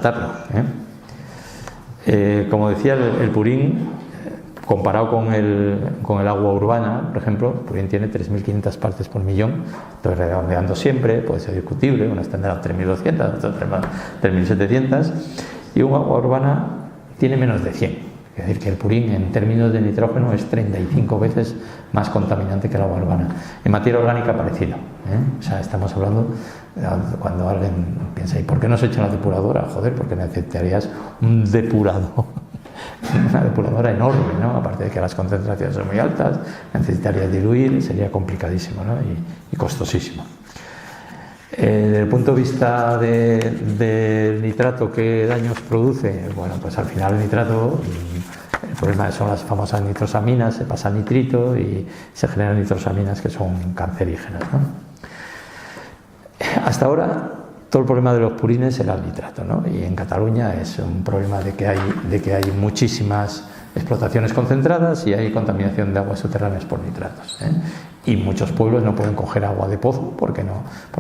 tratarlo, como decía, el purín, comparado con el agua urbana, por ejemplo, el purín tiene 3.500 partes por millón, estoy redondeando siempre, puede ser discutible, unas tendrán 3.200, otras 3.700, y un agua urbana tiene menos de 100. Es decir, que el purín en términos de nitrógeno es 35 veces más contaminante que el agua urbana. En materia orgánica parecido, O sea, estamos hablando, cuando alguien piensa, ¿y por qué no se echa la depuradora? Joder, porque necesitarías un depurador, una depuradora enorme, ¿no? Aparte de que las concentraciones son muy altas, necesitarías diluir, sería complicadísimo, ¿no? y costosísimo. Desde el punto de vista del nitrato, ¿qué daños produce? Bueno, pues al final el nitrato, el problema son las famosas nitrosaminas, se pasa al nitrito y se generan nitrosaminas que son cancerígenas, ¿no? Hasta ahora todo el problema de los purines era el nitrato, ¿no? Y en Cataluña es un problema de que hay muchísimas explotaciones concentradas y hay contaminación de aguas subterráneas por nitratos, y muchos pueblos no pueden coger agua de pozo porque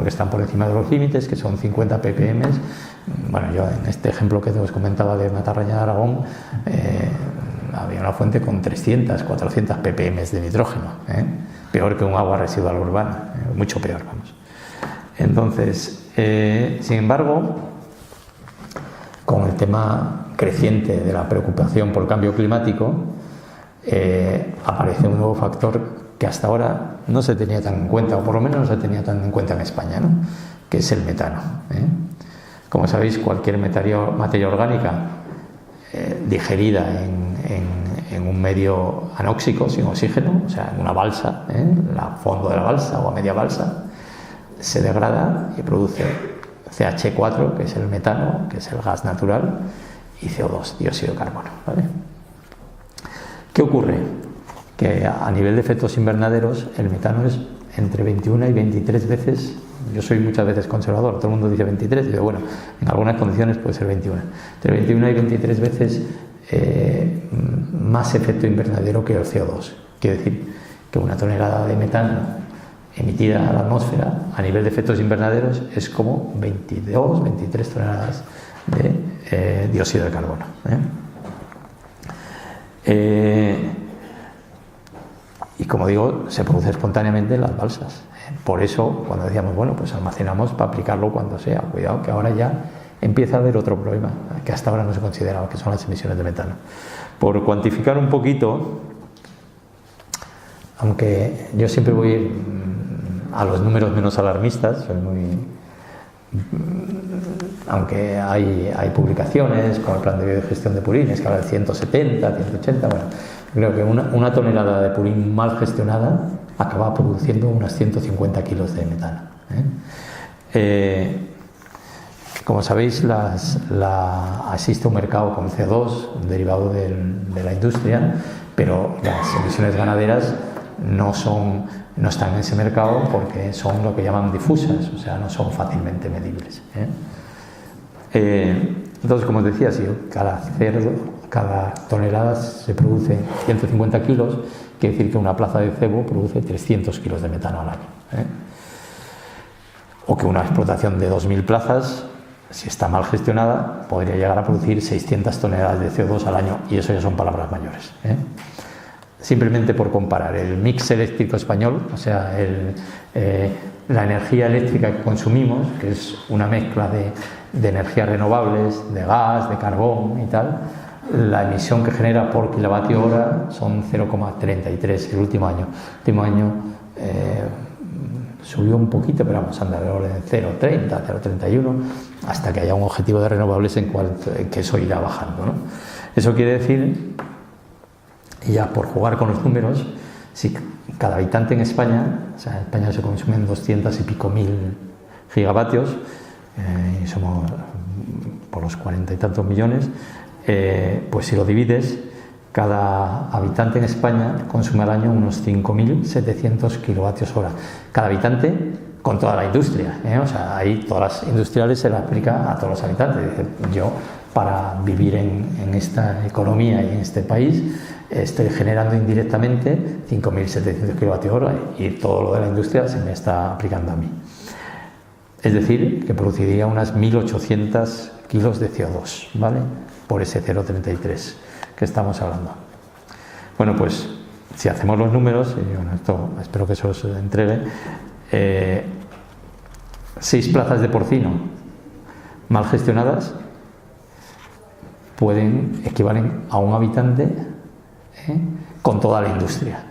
están por encima de los límites, que son 50 ppm. Bueno, yo en este ejemplo que os comentaba de Matarraña de Aragón, había una fuente con 300, 400 ppm de nitrógeno, peor que un agua residual urbana, mucho peor, vamos. Entonces, sin embargo, con el tema creciente de la preocupación por el cambio climático, aparece un nuevo factor que hasta ahora no se tenía tan en cuenta, o por lo menos no se tenía tan en cuenta en España, ¿no? Que es el metano. Como sabéis, cualquier materia orgánica digerida en un medio anóxico, sin oxígeno, o sea, en una balsa, el fondo de la balsa o a media balsa, se degrada y produce CH4, que es el metano, que es el gas natural, y CO2, dióxido de carbono, ¿vale? ¿Qué ocurre? Que a nivel de efectos invernaderos el metano es entre 21 y 23 veces, yo soy muchas veces conservador, todo el mundo dice 23, y digo, bueno, en algunas condiciones puede ser 21, entre 21 y 23 veces más efecto invernadero que el CO2. Quiere decir que una tonelada de metano emitida a la atmósfera a nivel de efectos invernaderos es como 22, 23 toneladas de dióxido de carbono. Y como digo, se produce espontáneamente en las balsas. Por eso, cuando decíamos, bueno, pues almacenamos para aplicarlo cuando sea. Cuidado, que ahora ya empieza a haber otro problema, que hasta ahora no se consideraba, que son las emisiones de metano. Por cuantificar un poquito, aunque yo siempre voy a ir a los números menos alarmistas, soy muy... aunque hay publicaciones con el plan de biogestión de purines que habla de 170, 180, bueno, creo que una tonelada de purín mal gestionada acaba produciendo unas 150 kilos de metano. Como sabéis, existe un mercado con CO2 derivado de la industria, pero las emisiones ganaderas no están en ese mercado porque son lo que llaman difusas, o sea, no son fácilmente medibles. Entonces, como os decía, si cada tonelada se produce 150 kilos, quiere decir que una plaza de cebo produce 300 kilos de metano al año. O que una explotación de 2.000 plazas, si está mal gestionada, podría llegar a producir 600 toneladas de CO2 al año, y eso ya son palabras mayores. Simplemente por comparar el mix eléctrico español, o sea, la energía eléctrica que consumimos, que es una mezcla de energías renovables, de gas, de carbón y tal, la emisión que genera por kilovatio hora son 0,33 el último año. El último año subió un poquito, pero vamos a andar de orden 0,30, 0,31, hasta que haya un objetivo de renovables en que eso irá bajando, ¿no? Eso quiere decir, y ya por jugar con los números, si cada habitante en España, o sea, en España se consumen 200 y pico mil gigavatios, y somos por los 40 y tantos millones, pues si lo divides, cada habitante en España consume al año unos 5.700 kilovatios hora. Cada habitante con toda la industria, o sea, ahí todas las industriales se la aplica a todos los habitantes. Yo, para vivir en esta economía y en este país, estoy generando indirectamente 5.700 kilovatios hora y todo lo de la industria se me está aplicando a mí. Es decir, que produciría unas 1.800 kilos de CO2, ¿vale? Por ese 0,33 que estamos hablando. Bueno, pues si hacemos los números, y bueno, esto espero que eso os entregue, 6 plazas de porcino mal gestionadas equivalen a un habitante con toda la industria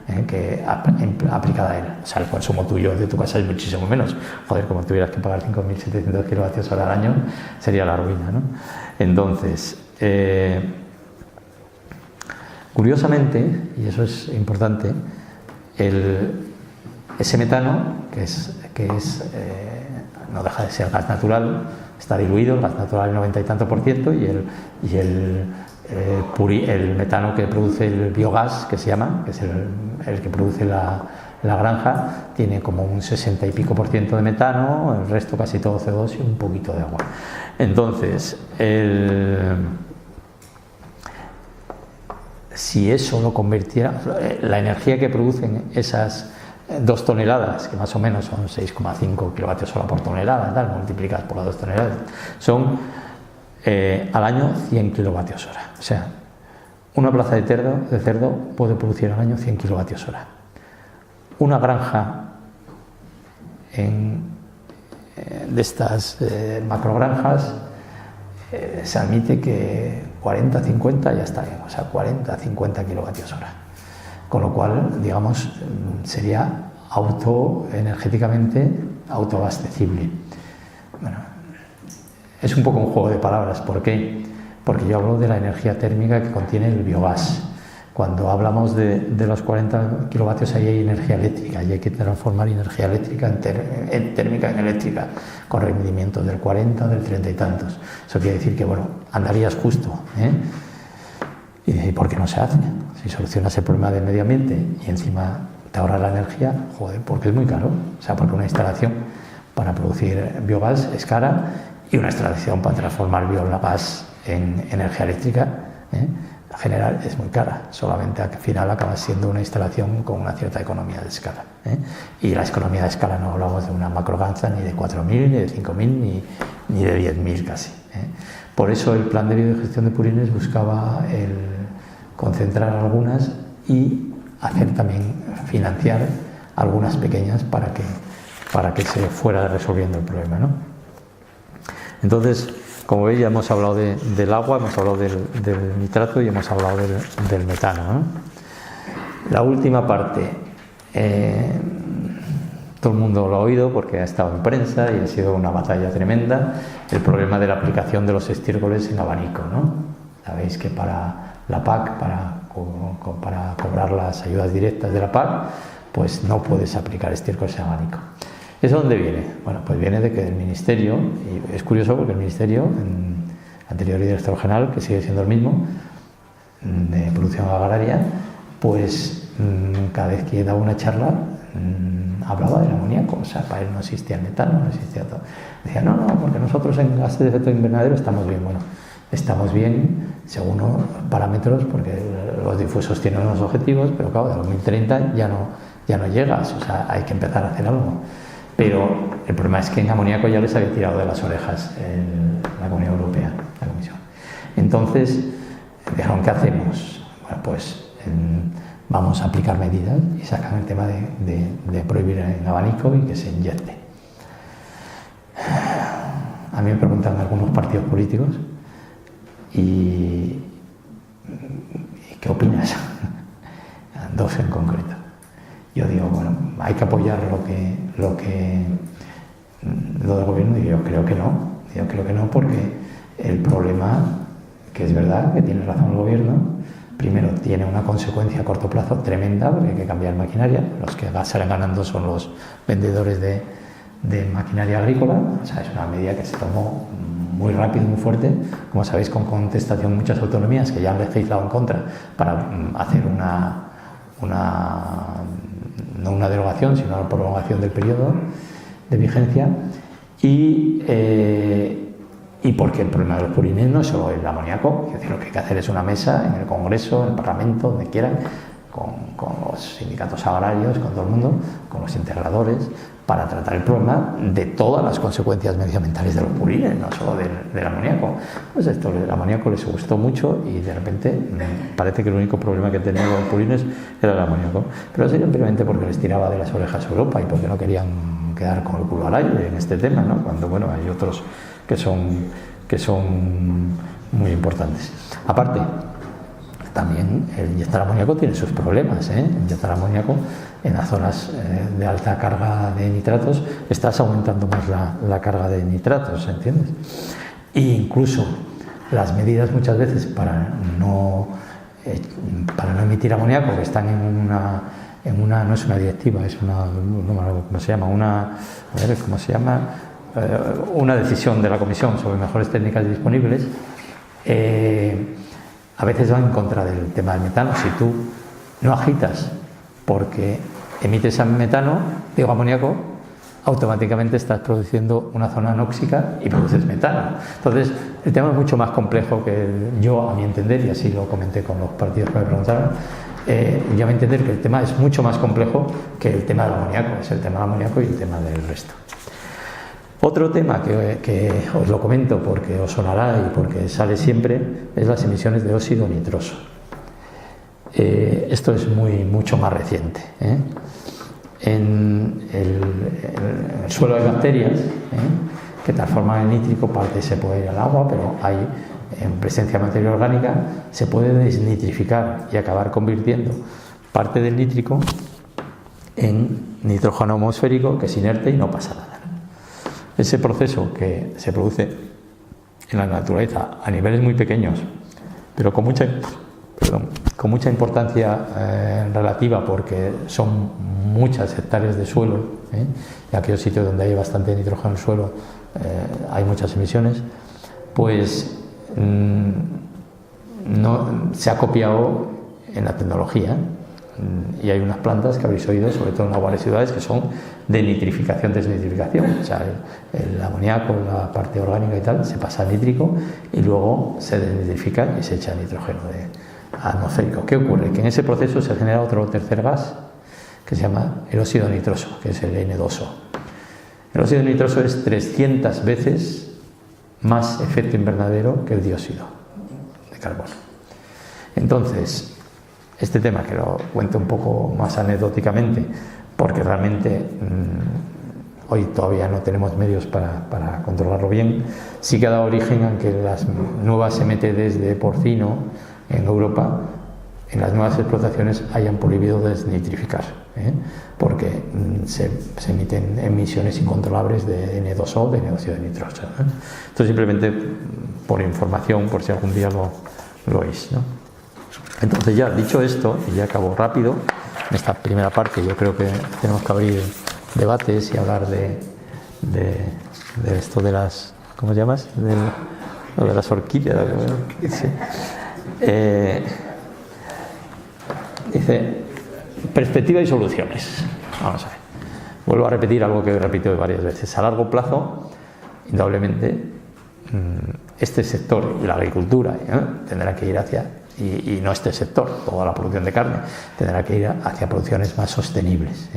aplicada a él. O sea, el consumo tuyo de tu casa es muchísimo menos. Joder, como tuvieras que pagar 5.700 kilovatios hora al año, sería la ruina, ¿no? Entonces, curiosamente, y eso es importante, ese metano, que no deja de ser gas natural, está diluido, el gas natural el 90 y tanto %, y el metano que produce el biogás, que se llama, que es el que produce la granja, tiene como un 60 y pico % de metano, el resto casi todo CO2 y un poquito de agua. Entonces, si eso lo convirtiera, la energía que producen esas 2 toneladas, que más o menos son 6,5 kilovatios hora por tonelada, tal, multiplicadas por las 2 toneladas, son al año 100 kilovatios hora. O sea, una plaza de cerdo puede producir al año 100 kilovatios hora. Una granja de estas macrogranjas se admite que 40-50 ya está bien, o sea, 40-50 kilovatios hora. Con lo cual, digamos, sería energéticamente autoabastecible. Bueno, es un poco un juego de palabras. ¿Por qué? Porque yo hablo de la energía térmica que contiene el biogás. Cuando hablamos de los 40 kilovatios, ahí hay energía eléctrica, y hay que transformar energía eléctrica en térmica en eléctrica, con rendimientos del 40, del 30 y tantos. Eso quiere decir que, bueno, andarías justo, ¿Y por qué no se hace? Si solucionas el problema del medio ambiente y encima te ahorras la energía, joder, porque es muy caro. O sea, porque una instalación para producir biogás es cara, y una instalación para transformar biogás en energía eléctrica general es muy cara. Solamente al final acaba siendo una instalación con una cierta economía de escala. Y la economía de escala no hablamos de una macrogranja ni de 4.000, ni de 5.000, ni de 10.000 casi. Por eso el plan de biogestión de purines buscaba concentrar algunas y hacer también financiar algunas pequeñas para que se fuera resolviendo el problema, ¿no? Entonces, como veis, ya hemos hablado del agua, hemos hablado del nitrato y hemos hablado del metano, ¿no? La última parte, todo el mundo lo ha oído porque ha estado en prensa y ha sido una batalla tremenda, el problema de la aplicación de los estiércoles en abanico, ¿no? Sabéis que para la PAC, para cobrar las ayudas directas de la PAC, pues no puedes aplicar estiércoles en abanico. ¿Eso dónde viene? Bueno, pues viene de que el Ministerio, y es curioso porque el Ministerio, el anterior director general, que sigue siendo el mismo, de producción agraria, pues cada vez que daba una charla hablaba del amoníaco. O sea, para él no existía el metano, no existía todo. Decía, no, porque nosotros en gases de efecto invernadero estamos bien. Bueno, estamos bien según unos parámetros, porque los difusos tienen unos objetivos, pero claro, de 2030 ya no llegas, o sea, hay que empezar a hacer algo. Pero el problema es que en amoníaco ya les había tirado de las orejas la Comunidad Europea, la Comisión. Entonces dijeron, ¿qué hacemos? Bueno, pues vamos a aplicar medidas y sacan el tema de prohibir el abanico y que se inyecte. A mí me preguntan algunos partidos políticos y ¿qué opinas? Dos en concreto. Yo digo, bueno, hay que apoyar lo del gobierno, y yo creo que no, porque el problema, que es verdad que tiene razón el gobierno, primero tiene una consecuencia a corto plazo tremenda, porque hay que cambiar maquinaria. Los que salen ganando son los vendedores de maquinaria agrícola. O sea, es una medida que se tomó muy rápido, muy fuerte, como sabéis, con contestación de muchas autonomías que ya han legislado en contra para hacer no una derogación, sino una prolongación del periodo de vigencia, y porque el problema de los purines no es solo el amoníaco. Es decir, lo que hay que hacer es una mesa en el Congreso, en el Parlamento, donde quieran, con los sindicatos agrarios, con todo el mundo, con los integradores, para tratar el problema de todas las consecuencias medioambientales de los purines, no solo del amoníaco. Pues esto, el amoníaco les gustó mucho y de repente parece que el único problema que tenían los purines era el amoníaco. Pero simplemente porque les tiraba de las orejas a Europa y porque no querían quedar con el culo al aire en este tema, ¿no? Cuando, bueno, hay otros que son muy importantes. Aparte, también el inyectar amoníaco tiene sus problemas, ¿eh? Inyectar amoníaco en las zonas de alta carga de nitratos, estás aumentando más la carga de nitratos, ¿entiendes? E incluso las medidas muchas veces para no emitir amoníaco, que están en una no es una directiva, es una, ¿cómo se llama? Una decisión de la Comisión sobre mejores técnicas disponibles, a veces va en contra del tema del metano. Si tú no agitas porque emites amoníaco, automáticamente estás produciendo una zona anóxica y produces metano. Entonces, el tema es mucho más complejo que yo, a mi entender, y así lo comenté con los partidos que me preguntaron, yo a mi entender que el tema es mucho más complejo que el tema del amoníaco, es el tema del amoníaco y el tema del resto. Otro tema que os lo comento porque os sonará y porque sale siempre es las emisiones de óxido nitroso. Esto es mucho más reciente, ¿eh? En el suelo hay bacterias que transforman el nítrico, parte se puede ir al agua, pero hay en presencia de materia orgánica, se puede desnitrificar y acabar convirtiendo parte del nítrico en nitrógeno atmosférico, que es inerte y no pasa nada. Ese proceso que se produce en la naturaleza a niveles muy pequeños, pero con mucha importancia relativa, porque son muchas hectáreas de suelo, en aquellos sitios donde hay bastante nitrógeno en el suelo hay muchas emisiones, pues no se ha copiado en la tecnología. Y hay unas plantas que habréis oído, sobre todo en algunas ciudades, que son de nitrificación, desnitrificación. O sea, el amoníaco, la parte orgánica y tal, se pasa a nítrico y luego se desnitrifica y se echa nitrógeno atmosférico. ¿Qué ocurre? Que en ese proceso se genera otro tercer gas que se llama el óxido nitroso, que es el N2O. El óxido nitroso es 300 veces más efecto invernadero que el dióxido de carbono. Entonces, este tema, que lo cuento un poco más anecdóticamente, porque realmente hoy todavía no tenemos medios para controlarlo bien, sí que ha dado origen a que las nuevas MTDs de porcino en Europa, en las nuevas explotaciones, hayan prohibido desnitrificar, porque se emiten emisiones incontrolables de N2O, de dióxido de nitroso. Esto simplemente por información, por si algún día lo oís, ¿no? Entonces, ya dicho esto, y ya acabo rápido, en esta primera parte yo creo que tenemos que abrir debates y hablar de esto de las, ¿cómo llamas? De las orquídeas. Sí. Dice, perspectiva y soluciones. Vamos a ver. Vuelvo a repetir algo que he repetido varias veces. A largo plazo, indudablemente, este sector y la agricultura tendrá que ir hacia... Y no este sector, toda la producción de carne, tendrá que ir hacia producciones más sostenibles.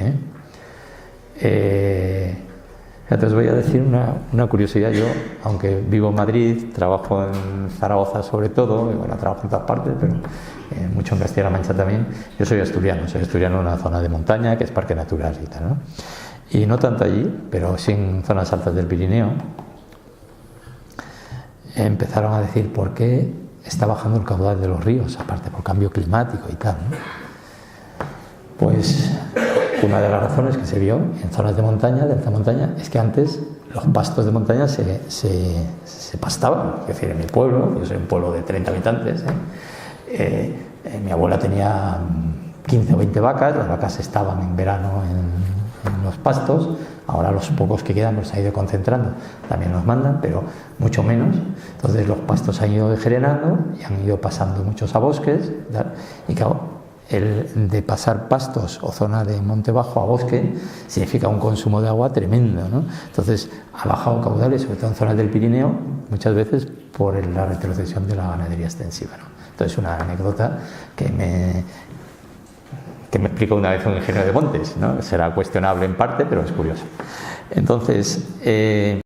Ya te os voy a decir una curiosidad. Yo, aunque vivo en Madrid, trabajo en Zaragoza sobre todo, y bueno, trabajo en todas partes, pero mucho en Castilla-La Mancha también. Yo soy asturiano en una zona de montaña que es parque natural y tal, ¿no? Y no tanto allí, pero sí en zonas altas del Pirineo, empezaron a decir por qué está bajando el caudal de los ríos, aparte por cambio climático y tal, ¿no? Pues una de las razones que se vio en zonas de montaña, de alta montaña, es que antes los pastos de montaña se pastaban. Es decir, en mi pueblo, yo soy un pueblo de 30 habitantes, mi abuela tenía 15 o 20 vacas, las vacas estaban en verano en los pastos. Ahora los pocos que quedan los han ido concentrando, también los mandan, pero mucho menos. Entonces los pastos han ido degenerando y han ido pasando muchos a bosques, ¿verdad? Y claro, el de pasar pastos o zona de monte bajo a bosque significa un consumo de agua tremendo, ¿no? Entonces ha bajado caudales, sobre todo en zonas del Pirineo, muchas veces por la retrocesión de la ganadería extensiva, ¿no? Entonces una anécdota que que me explicó una vez un ingeniero de montes, ¿no? Será cuestionable en parte, pero es curioso. Entonces,